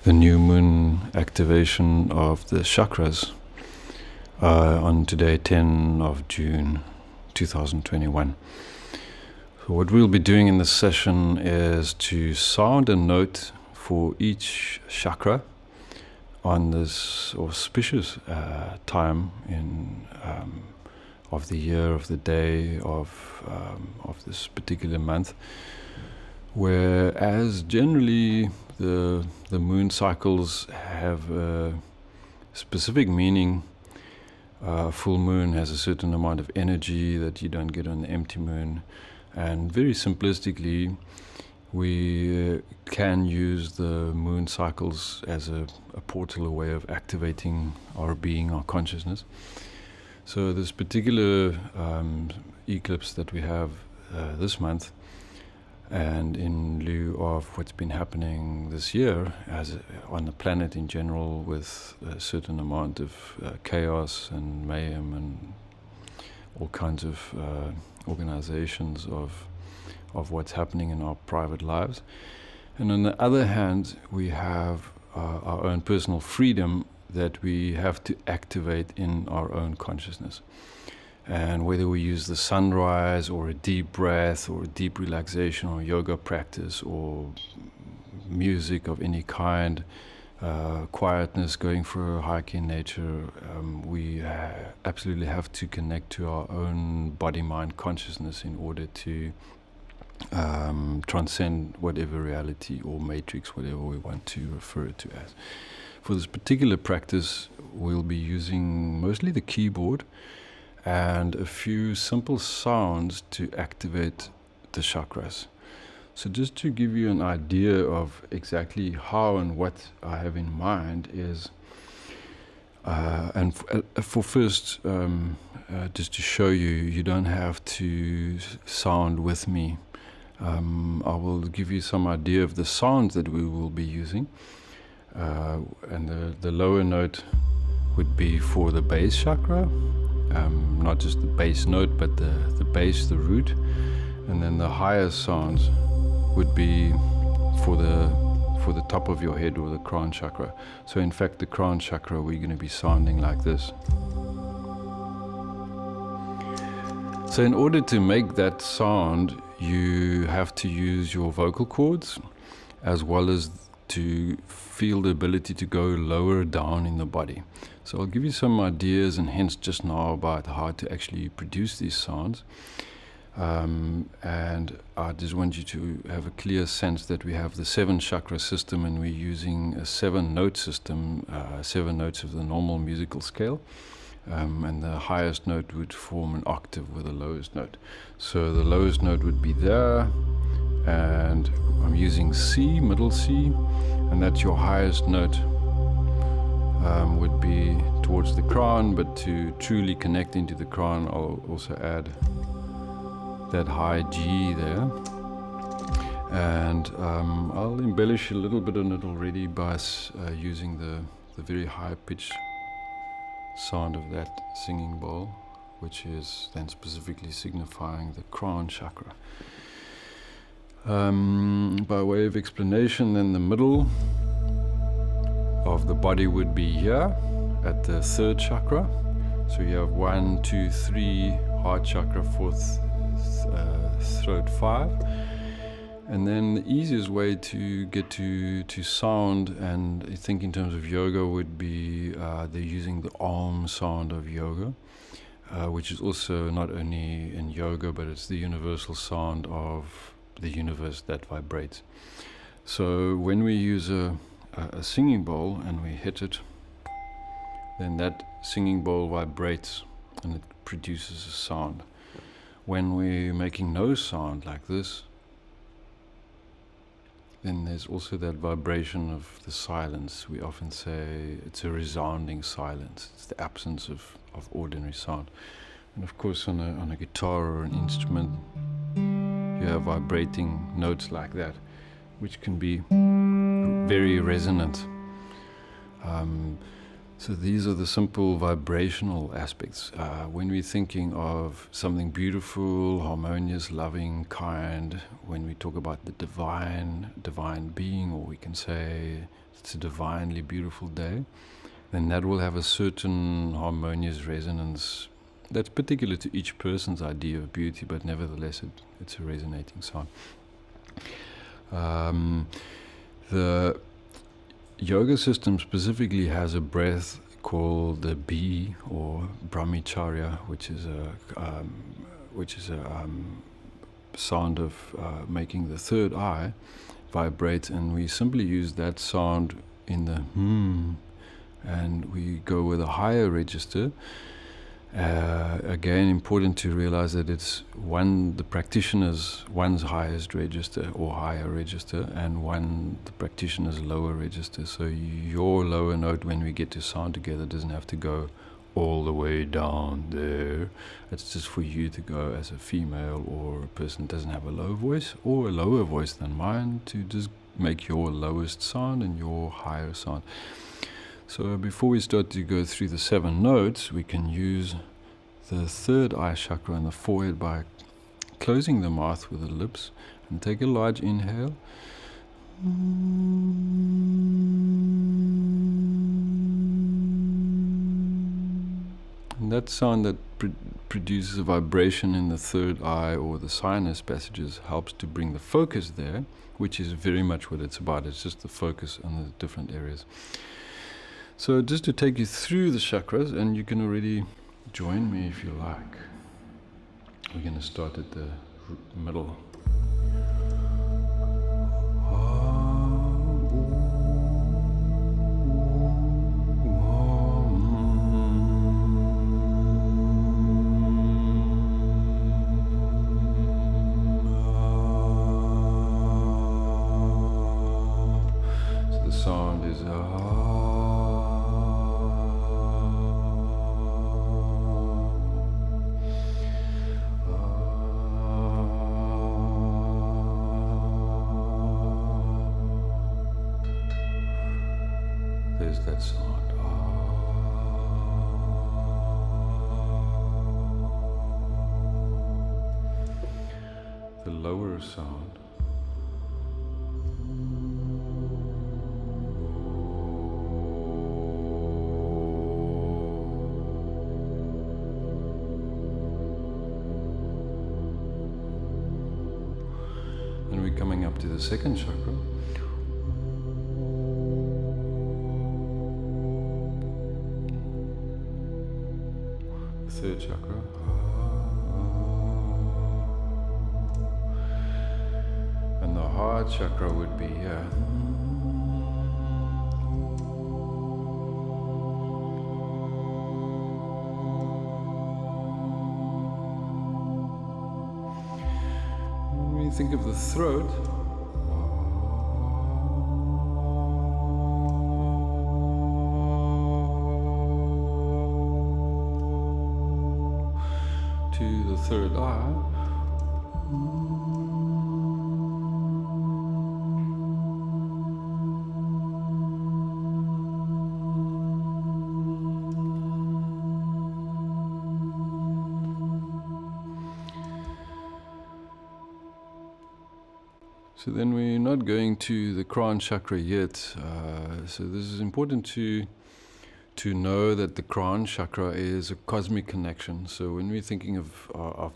the new moon activation of the chakras on today, 10 of June 2021. So what we'll be doing in this session is to sound a note for each chakra on this auspicious time in of the year, of the day, of this particular month, whereas generally the moon cycles have a specific meaning. Full moon has a certain amount of energy that you don't get on the empty moon, and very simplistically we can use the moon cycles as a portal, a way of activating our being, our consciousness. So this particular eclipse that we have this month, and in lieu of what's been happening this year as on the planet in general, with a certain amount of chaos and mayhem and all kinds of organizations of what's happening in our private lives. And on the other hand, we have our own personal freedom that we have to activate in our own consciousness. And whether we use the sunrise or a deep breath or a deep relaxation or yoga practice or music of any kind, quietness, going for a hike in nature, we absolutely have to connect to our own body-mind consciousness in order to transcend whatever reality or matrix, whatever we want to refer it to as. For this particular practice, we'll be using mostly the keyboard and a few simple sounds to activate the chakras. So just to give you an idea of exactly how and what I have in mind is, just to show you, you don't have to sound with me. I will give you some idea of the sounds that we will be using. And the lower note would be for the base chakra, not just the base note, but the base, the root. And then the higher sounds would be for the top of your head, or the crown chakra. So in fact, the crown chakra, we're going to be sounding like this. So in order to make that sound, you have to use your vocal cords, as well as to feel the ability to go lower down in the body. So I'll give you some ideas and hints just now about how to actually produce these sounds. And I just want you to have a clear sense that we have the 7 chakra system, and we're using a 7-note system, 7 notes of the normal musical scale. And the highest note would form an octave with the lowest note. So the lowest note would be there, and I'm using C, middle C, and that's your highest note. Would be towards the crown, but to truly connect into the crown, I'll also add that high G there. And I'll embellish a little bit on it already by using the very high pitch sound of that singing bowl, which is then specifically signifying the crown chakra. By way of explanation, then the middle of the body would be here at the 3rd chakra. So you have 1, 2, 3, heart chakra, 4th, throat 5. And then the easiest way to get to sound, and I think in terms of yoga, would be they're using the Om sound of yoga, which is also not only in yoga, but it's the universal sound of the universe that vibrates. So when we use a singing bowl and we hit it, then that singing bowl vibrates and it produces a sound. When we're making no sound like this, then there's also that vibration of the silence. We often say it's a resounding silence. It's the absence of ordinary sound. And of course on a guitar or an instrument, you have vibrating notes like that, which can be very resonant. So these are the simple vibrational aspects. When we're thinking of something beautiful, harmonious, loving, kind, when we talk about the divine being, or we can say it's a divinely beautiful day, then that will have a certain harmonious resonance that's particular to each person's idea of beauty, but nevertheless it's a resonating sound. The yoga system specifically has a breath called the B, or brahmacharya, which is a sound of making the third eye vibrate, and we simply use that sound in the and we go with a higher register. Again, important to realize that it's the practitioner's one's highest register or higher register, and the practitioner's lower register. So your lower note, when we get to sound together, doesn't have to go all the way down there. It's just for you to go as a female or a person that doesn't have a low voice or a lower voice than mine, to just make your lowest sound and your higher sound. So before we start to go through the 7 notes, we can use the third eye chakra and the forehead by closing the mouth with the lips, and take a large inhale. And that sound that produces a vibration in the third eye or the sinus passages helps to bring the focus there, which is very much what it's about. It's just the focus on the different areas. So just to take you through the chakras, and you can already join me if you like. We're going to start at the middle. So the sound is there's that sound. The lower sound. And we're coming up to the second chakra. Third chakra. And the heart chakra would be here. When you think of the throat, to the third eye, so then we're not going to the crown chakra yet. So this is important to know that the crown chakra is a cosmic connection. So when we're thinking of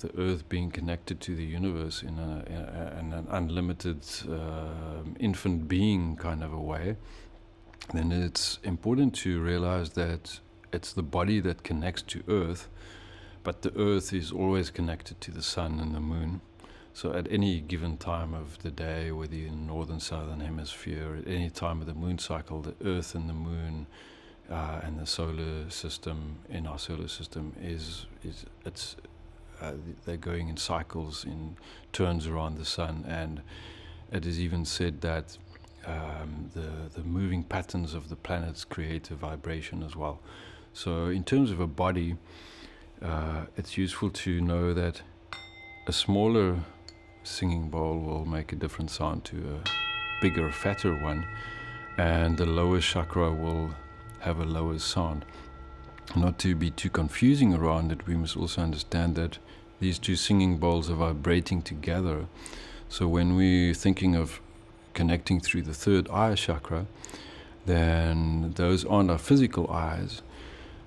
the earth being connected to the universe in an unlimited infinite being kind of a way, then it's important to realize that it's the body that connects to earth, but the earth is always connected to the sun and the moon. So at any given time of the day, whether you're in the northern, southern hemisphere, at any time of the moon cycle, the earth and the moon and the solar system, in our solar system, they're going in cycles, in turns around the sun, and it is even said that the moving patterns of the planets create a vibration as well. So in terms of a body, it's useful to know that a smaller singing bowl will make a different sound to a bigger, fatter one, and the lower chakra will have a lower sound. Not to be too confusing around it, we must also understand that these two singing bowls are vibrating together. So when we're thinking of connecting through the third eye chakra, then those aren't our physical eyes,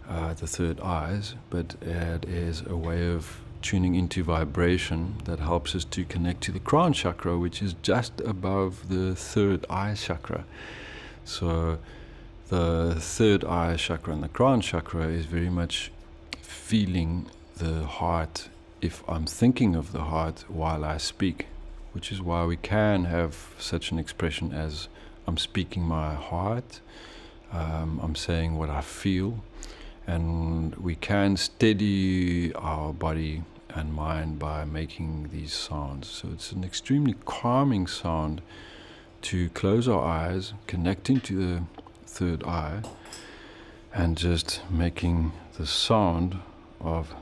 the third eyes, but it is a way of tuning into vibration that helps us to connect to the crown chakra, which is just above the third eye chakra. So the third eye chakra and the crown chakra is very much feeling the heart, if I'm thinking of the heart while I speak, which is why we can have such an expression as I'm speaking my heart, I'm saying what I feel, and we can steady our body and mind by making these sounds. So it's an extremely calming sound to close our eyes, connecting to the third eye, and just making the sound of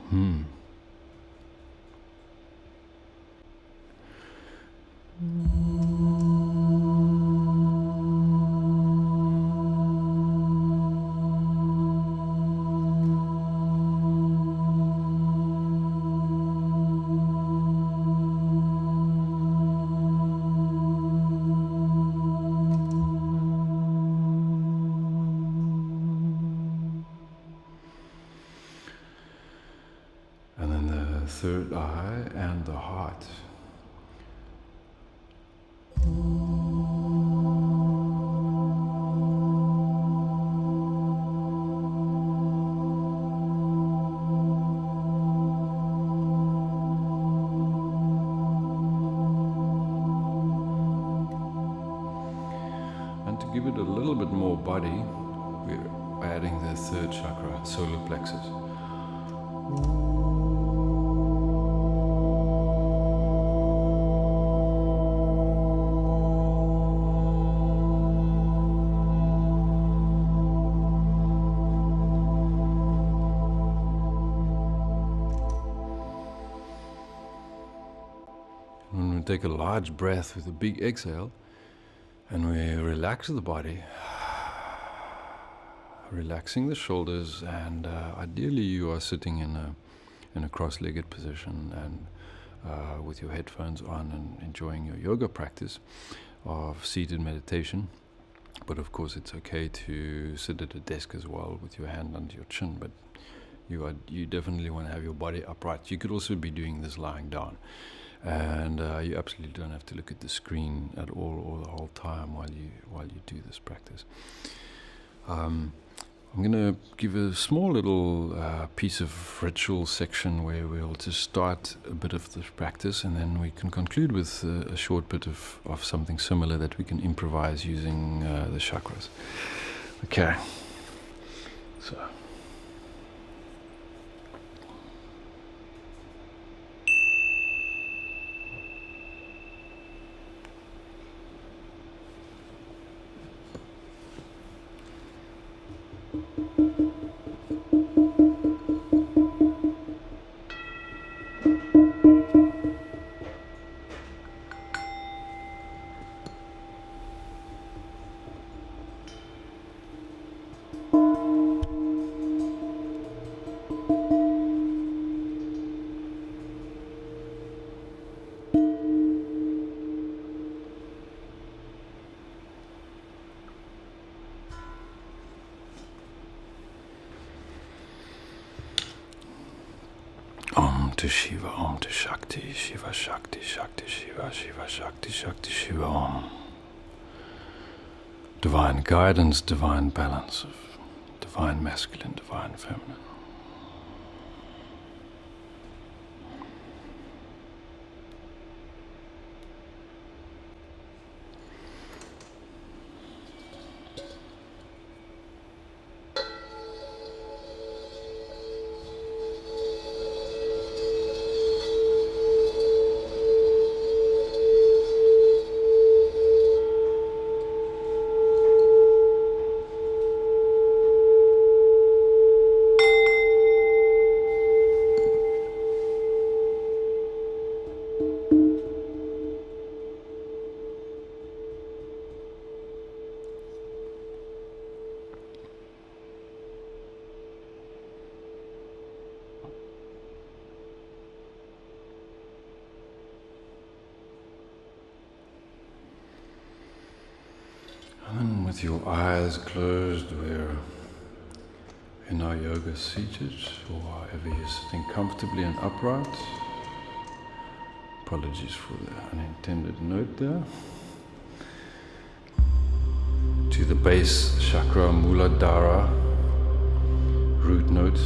and then the third eye and the heart. And to give it a little bit more body, we're adding the third chakra, solar plexus. When we take a large breath with a big exhale, and we relax the body, relaxing the shoulders, and ideally you are sitting in a cross-legged position and with your headphones on and enjoying your yoga practice of seated meditation. But of course it's okay to sit at a desk as well with your hand under your chin, but you definitely want to have your body upright. You could also be doing this lying down. And you absolutely don't have to look at the screen at all or the whole time while you do this practice. I'm going to give a small little piece of ritual section where we'll just start a bit of this practice, and then we can conclude with a short bit of something similar that we can improvise using the chakras. Okay, so Om to Shiva, Om to Shakti, Shiva Shakti, Shakti Shiva, Shiva Shakti, Shakti Shiva Om. Divine guidance, divine balance of divine masculine, divine feminine. With your eyes closed, we're in our yoga seated, or however you're sitting comfortably and upright. Apologies for the unintended note there. To the base chakra, Muladhara, root note.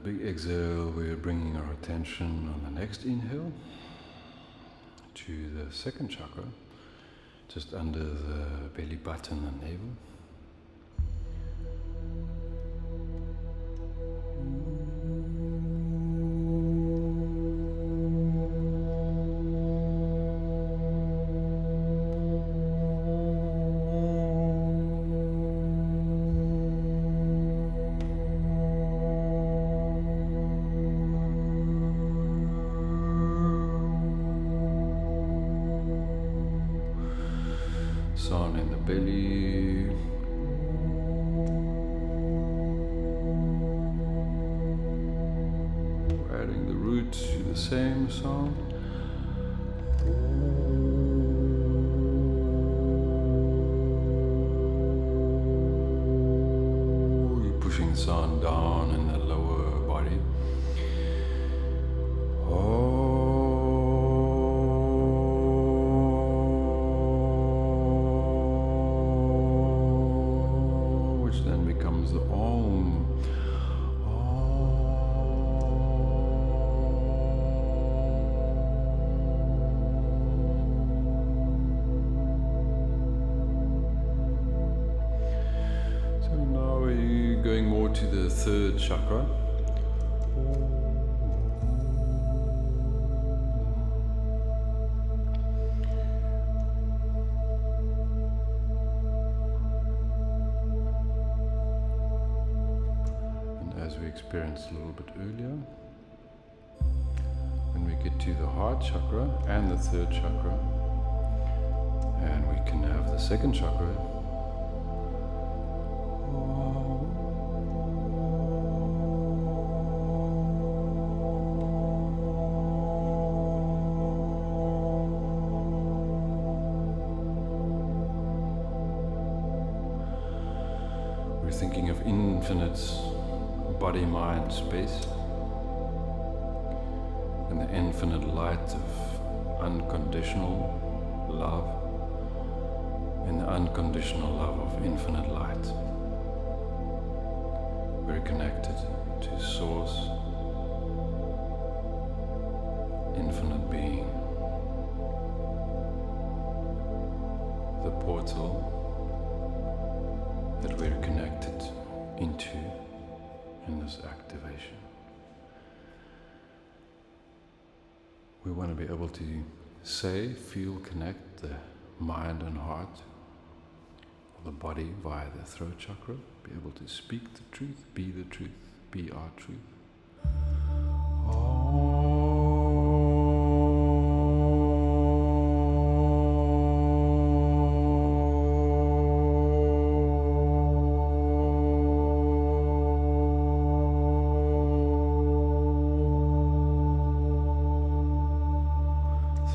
Big exhale, we're bringing our attention on the next inhale to the second chakra, just under the belly button and navel. Sound in the belly. We're adding the root to the same sound. You're pushing the sound down in the lower body. The Om. So now we're going more to the third chakra. As we experienced a little bit earlier, when we get to the heart chakra and the third chakra, and we can have the second chakra. We're thinking of infinite body, mind, space, and the infinite light of unconditional love, and the unconditional love of infinite light. We're connected to Source, infinite being, the portal that we're connected into in this activation. We want to be able to say, feel, connect the mind and heart, or the body via the throat chakra, be able to speak the truth, be our truth.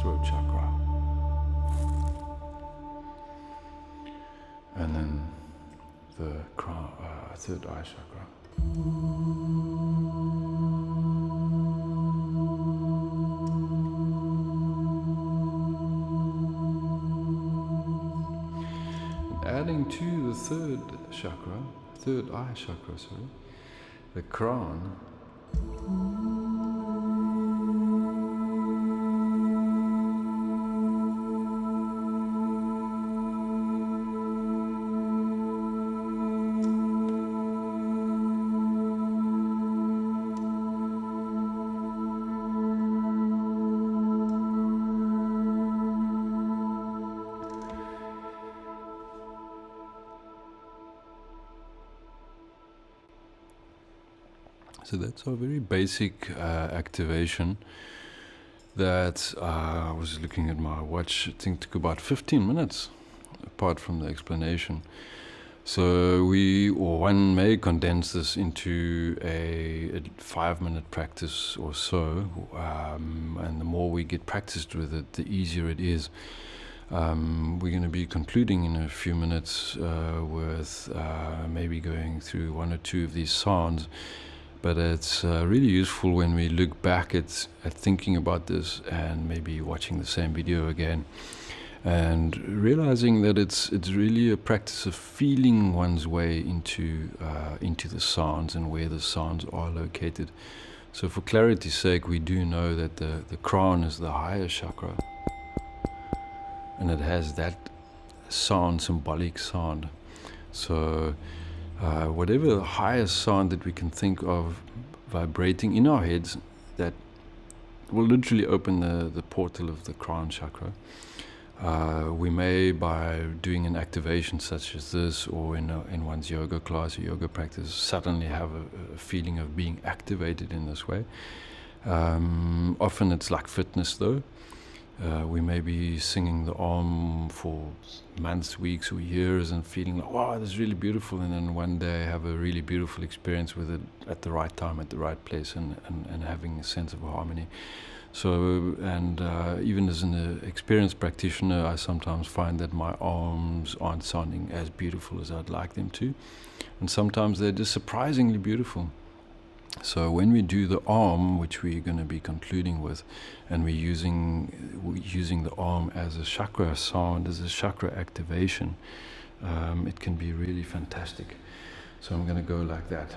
Throat chakra. And then the crown, third eye chakra. Adding to the third eye chakra, the crown. So that's our very basic activation that I was looking at my watch. I think took about 15 minutes, apart from the explanation. So one may condense this into a 5-minute practice or so, and the more we get practiced with it, the easier it is. We're going to be concluding in a few minutes with maybe going through one or two of these sounds. But it's really useful when we look back at thinking about this and maybe watching the same video again and realizing that it's really a practice of feeling one's way into the sounds and where the sounds are located. So for clarity's sake, we do know that the crown is the higher chakra, and it has that sound, symbolic sound. So whatever the highest sound that we can think of vibrating in our heads, that will literally open the portal of the crown chakra. We may, by doing an activation such as this, or in one's yoga class or yoga practice, suddenly have a feeling of being activated in this way. Often it's like fitness though. We may be singing the Om for months, weeks or years and feeling like, wow, this is really beautiful, and then one day have a really beautiful experience with it at the right time, at the right place, and having a sense of harmony. So, and even as an experienced practitioner, I sometimes find that my arms aren't sounding as beautiful as I'd like them to, and sometimes they're just surprisingly beautiful. So when we do the arm, which we're going to be concluding with, and we're using the arm as a chakra sound, as a chakra activation, it can be really fantastic. So I'm going to go like that.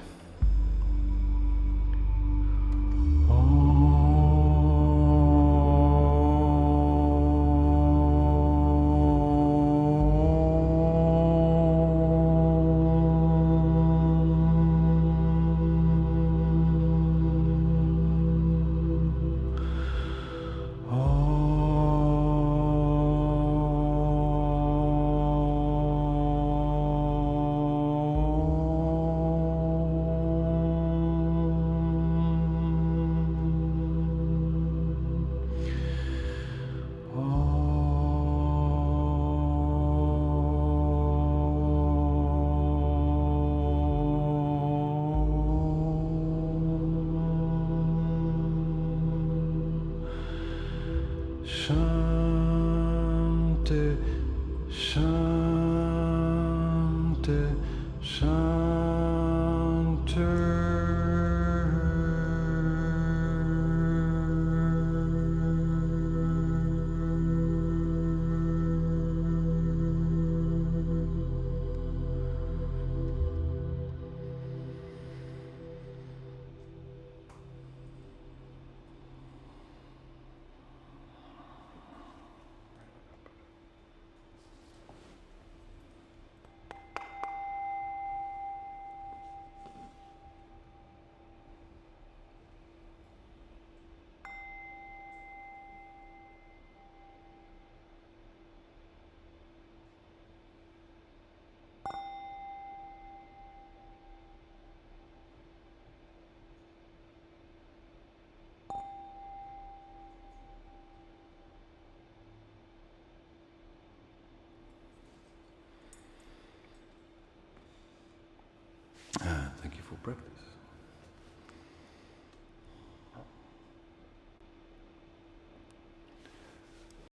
Shante, Shante, Shante.